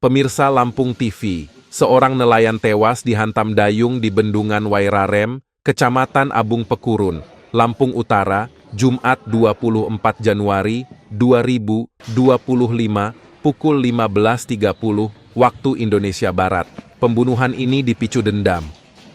Pemirsa Lampung TV, seorang nelayan tewas dihantam dayung di Bendungan Wairarem, Kecamatan Abung Pekurun, Lampung Utara, Jumat 24 Januari 2025, pukul 15.30, waktu Indonesia Barat. Pembunuhan ini dipicu dendam.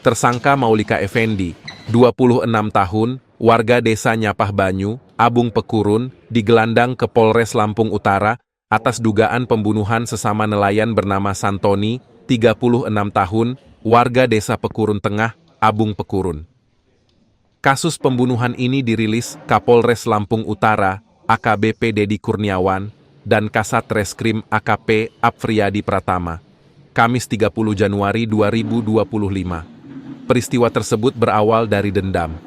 Tersangka Maulika Effendi, 26 tahun, warga desa Nyapah Banyu, Abung Pekurun, digelandang ke Polres Lampung Utara, atas dugaan pembunuhan sesama nelayan bernama Santoni, 36 tahun, warga desa Pekurun Tengah, Abung Pekurun. Kasus pembunuhan ini dirilis Kapolres Lampung Utara, AKBP Dedi Kurniawan, dan Kasat Reskrim AKP Apfriyadi Pratama, Kamis 30 Januari 2025. Peristiwa tersebut berawal dari dendam.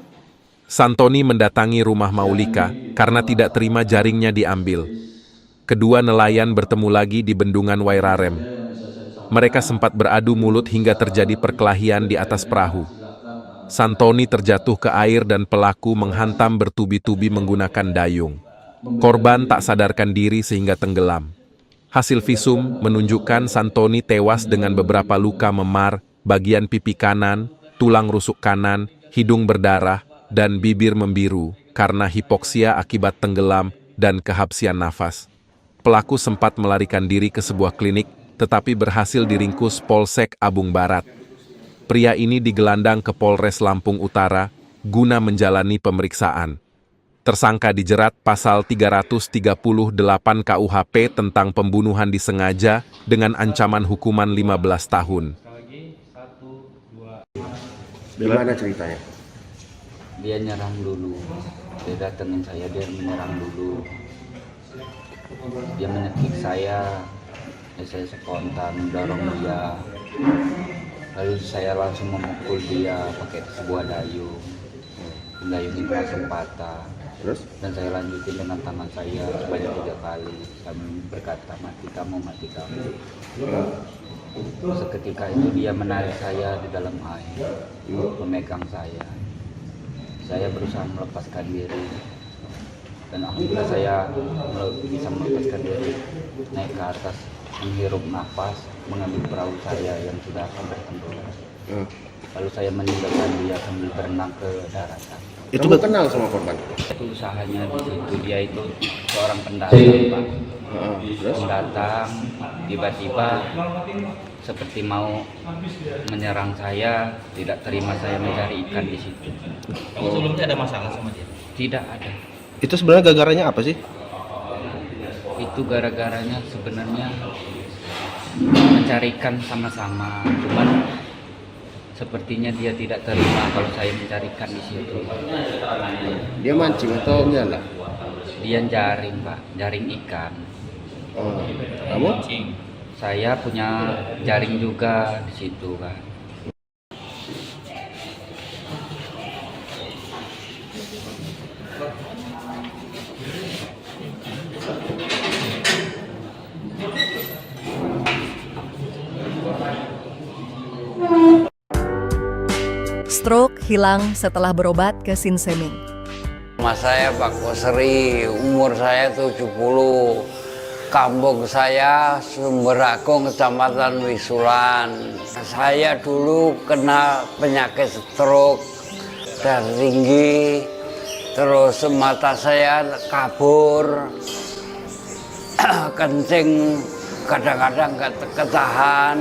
Santoni mendatangi rumah Maulika karena tidak terima jaringnya diambil. Kedua nelayan bertemu lagi di Bendungan Wairarem. Mereka sempat beradu mulut hingga terjadi perkelahian di atas perahu. Santoni terjatuh ke air dan pelaku menghantam bertubi-tubi menggunakan dayung. Korban tak sadarkan diri sehingga tenggelam. Hasil visum menunjukkan Santoni tewas dengan beberapa luka memar, bagian pipi kanan, tulang rusuk kanan, hidung berdarah, dan bibir membiru karena hipoksia akibat tenggelam dan kehabsian nafas. Pelaku sempat melarikan diri ke sebuah klinik, tetapi berhasil diringkus Polsek Abung Barat. Pria ini digelandang ke Polres Lampung Utara, guna menjalani pemeriksaan. Tersangka dijerat pasal 338 KUHP tentang pembunuhan disengaja dengan ancaman hukuman 15 tahun. Gimana ceritanya? Dia nyerang dulu, dia datengin saya, dia menyerang dulu. Dia menyekik saya spontan mendorong dia. Lalu saya langsung memukul dia pakai sebuah dayung. Dayung itu langsung patah. Terus? Dan saya lanjutin dengan tangan saya sebanyak 3 kali. Kami berkata, mati kamu, mati kamu. Seketika itu dia menarik saya di dalam air, memegang saya. Saya berusaha melepaskan diri. Dan alhamdulillah saya bisa melepaskan diri, naik ke atas, menghirup nafas, mengambil perahu saya yang sudah akan bertenggelam. Lalu saya meninggalkan dia sambil berenang ke daratan. Itu kamu kenal sama korban? Itu usahanya di situ, dia itu seorang pendatang, Pak. Pendatang, tiba-tiba seperti mau menyerang saya, tidak terima saya mencari ikan di situ. Kamu sebelumnya ada masalah sama dia? Tidak ada. Itu sebenarnya gara-garanya apa sih? Itu gara-garanya sebenarnya mencarikan sama-sama, cuman sepertinya dia tidak terima kalau saya mencarikan di situ. Dia mancing atau nyala? Dia jaring, Pak, jaring ikan. Kamu? Saya punya jaring juga di situ, Pak. Stroke hilang setelah berobat ke Sinseming. Nama saya Pak Kosri, umur saya 70. Kampung saya Sumberagung, Kecamatan Wisulan. Saya dulu kena penyakit stroke, darah tinggi, terus mata saya kabur, kencing kadang-kadang nggak ketahan,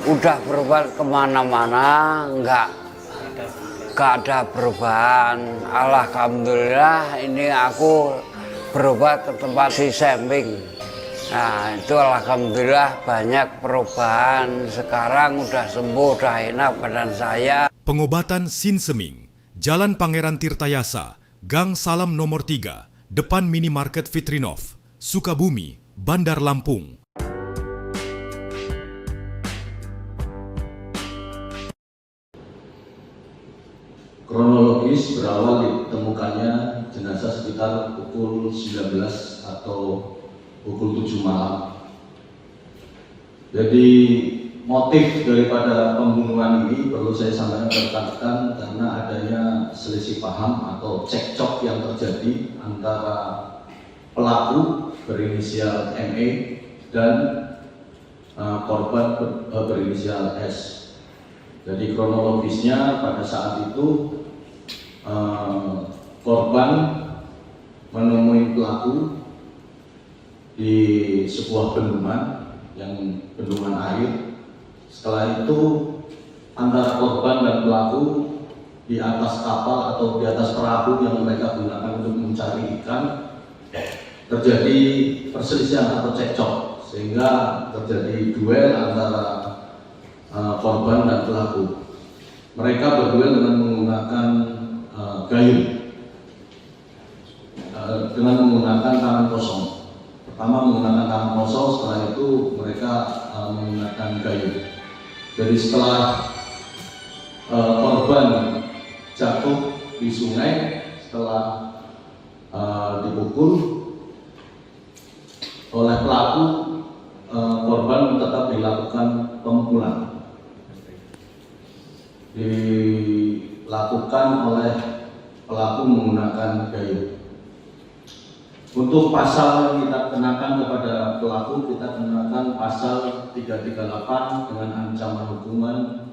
udah berobat kemana-mana, nggak ada perubahan. Alhamdulillah ini aku berobat ke tempat Sinseming. Nah itu alhamdulillah banyak perubahan. Sekarang udah sembuh, udah enak badan saya. Pengobatan Sinseming, Jalan Pangeran Tirtayasa, Gang Salam nomor 3, depan Minimarket Fitrinov, Sukabumi, Bandar Lampung. Kronologis berawal ditemukannya jenazah sekitar pukul 19 atau pukul 7 malam. Jadi motif daripada pembunuhan ini perlu saya sampaikan rekan-rekan karena adanya selisih paham atau cekcok yang terjadi antara pelaku berinisial ME dan korban berinisial S. Jadi kronologisnya pada saat itu korban menemui pelaku di sebuah bendungan, bendungan air. Setelah itu antara korban dan pelaku di atas kapal atau di atas perahu yang mereka gunakan untuk mencari ikan terjadi perselisihan atau cekcok, sehingga terjadi duel antara korban dan pelaku. Mereka berduel dengan menggunakan gayung, dengan menggunakan tangan kosong. Pertama menggunakan tangan kosong, setelah itu mereka menggunakan gayung. Jadi setelah korban jatuh di sungai setelah dipukul oleh pelaku, korban tetap dilakukan pemukulan. Dilakukan oleh pelaku menggunakan gayung. Untuk pasal yang kita kenakan kepada pelaku, kita kenakan pasal 338 dengan ancaman hukuman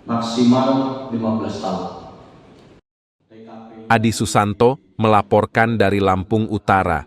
maksimal 15 tahun. Adi Susanto melaporkan dari Lampung Utara.